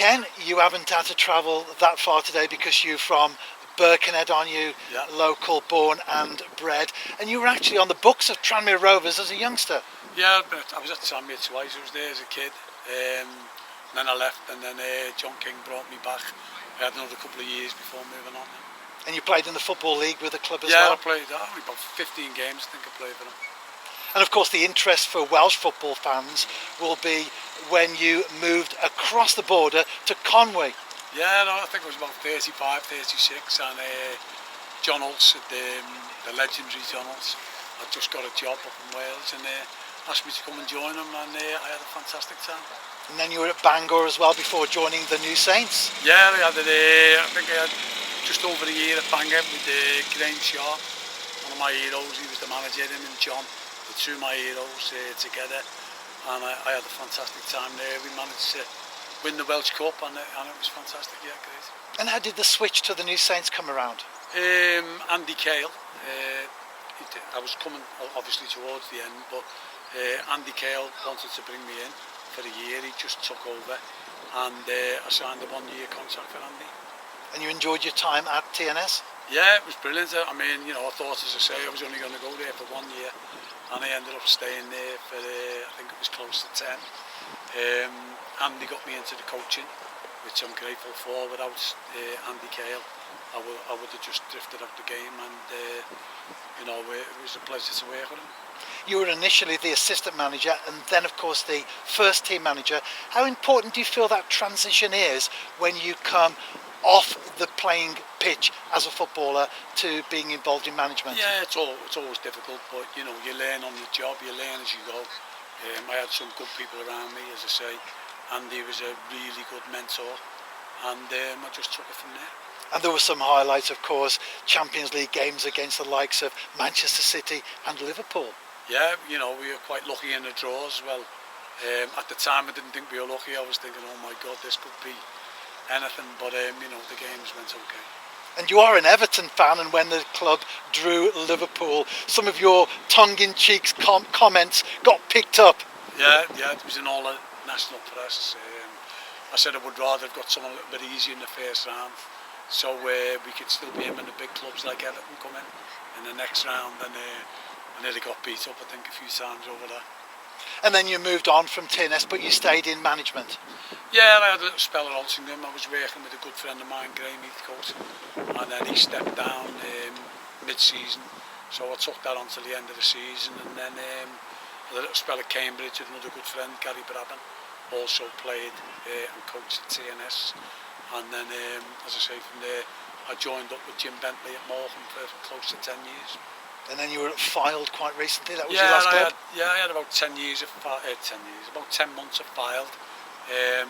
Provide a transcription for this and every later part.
Ken, you haven't had to travel that far today because you're from Birkenhead, aren't you? Yeah. Local, born and bred. And you were actually on the books of Tranmere Rovers as a youngster. Yeah, but I was at Tranmere twice. I was there as a kid. Then I left, and then John King brought me back. I had another couple of years before moving on. And you played in the Football League with the club as Yeah, well? I played only about 15 games, I think I played for them. And of course the interest for Welsh football fans will be when you moved across the border to Conwy. Yeah, no, I think I was about 35, 36, and John Hulse, the legendary John Hulse, had just got a job up in Wales and asked me to come and join him, and I had a fantastic time. And then you were at Bangor as well before joining the New Saints? Yeah, I think I had just over a year at Bangor with Graham Shaw, one of my heroes. He was the manager, him and John, the two of my heroes together, and I had a fantastic time there. We managed to win the Welsh Cup, and it was fantastic. Yeah, great. And how did the switch to the New Saints come around? Andy Cale, I was coming obviously towards the end, but Andy Cale wanted to bring me in for a year. He just took over, and I signed a 1-year contract for Andy. And you enjoyed your time at TNS? Yeah, it was brilliant. I mean, I thought, as I say, I was only going to go there for 1 year, and I ended up staying there for I think it was close to 10. Andy got me into the coaching, which I'm grateful for. Without Andy Cale, I would have just drifted out the game, and it was a pleasure to work with him. You were initially the assistant manager and then of course the first team manager. How important do you feel that transition is when you come off the playing pitch as a footballer to being involved in management? Yeah, it's always difficult, but you learn on the job, you learn as you go. I had some good people around me, as I say. Andy was a really good mentor, and I just took it from there. And there were some highlights, of course, Champions League games against the likes of Manchester City and Liverpool. Yeah, we were quite lucky in the draws. Well, at the time I didn't think we were lucky. I was thinking, oh my God, this could be anything. But the games went okay. And you are an Everton fan, and when the club drew Liverpool, some of your tongue-in-cheek comments got picked up. Yeah, it was in all the national press. I said I would rather have got someone a little bit easier in the first round, so we could still be aiming the big clubs like Everton come in the next round, and I nearly got beat up, I think, a few times over there. And then you moved on from TNS, but you stayed in management. Yeah, I had a little spell at Altrincham. I was working with a good friend of mine, Graham Heathcote, and then he stepped down mid-season, so I took that on till the end of the season. And then I had a little spell at Cambridge with another good friend, Gary Brabham, also played and coached at TNS. And then, as I say, from there I joined up with Jim Bentley at Morecambe for close to 10 years. And then you were at Fylde quite recently. That was your last club? I had about 10 years, about 10 months at Fylde, and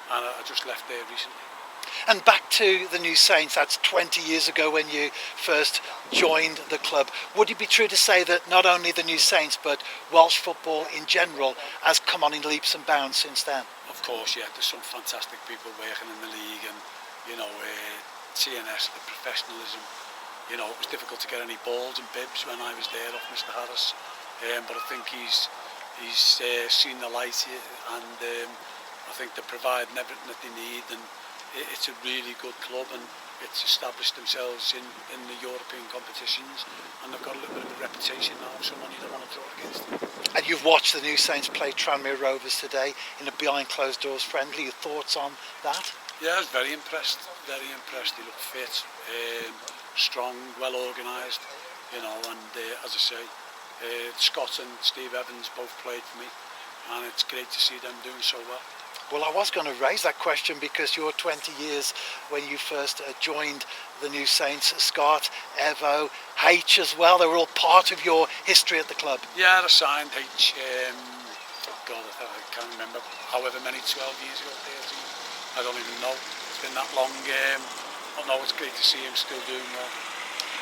I just left there recently. And back to the New Saints, that's 20 years ago when you first joined the club. Would it be true to say that not only the New Saints, but Welsh football in general has come on in leaps and bounds since then? Of course, yeah, there's some fantastic people working in the league, and TNS, the professionalism. It was difficult to get any balls and bibs when I was there off Mr. Harris, but I think he's seen the light, and I think they're providing everything that they need, and it's a really good club, and it's established themselves in the European competitions, and they've got a little bit of a reputation now, someone you don't want to draw against them. And you've watched the New Saints play Tranmere Rovers today in a behind closed doors friendly. Your thoughts on that? Yeah, I was very impressed. They look fit, strong, well organised, and as I say, Scott and Steve Evans both played for me, and it's great to see them doing so well. Well, I was going to raise that question because you're 20 years when you first joined the New Saints. Scott, Evo, H as well, they were all part of your history at the club. Yeah, I signed H, I can't remember, however many, 12 years ago, 13, I don't even know, it's been that long, but no, it's great to see him still doing well.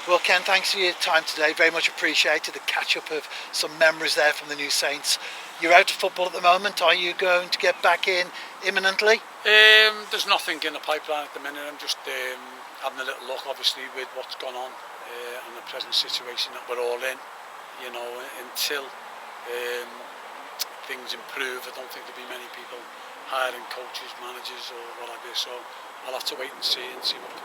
Well, Ken, thanks for your time today, very much appreciated, the catch-up of some memories there from the New Saints. You're out of football at the moment, are you going to get back in imminently? There's nothing in the pipeline at the minute. I'm just having a little look, obviously, with what's gone on and the present situation that we're all in. Until things improve, I don't think there'll be many people hiring coaches, managers or what have you. So I'll have to wait and see what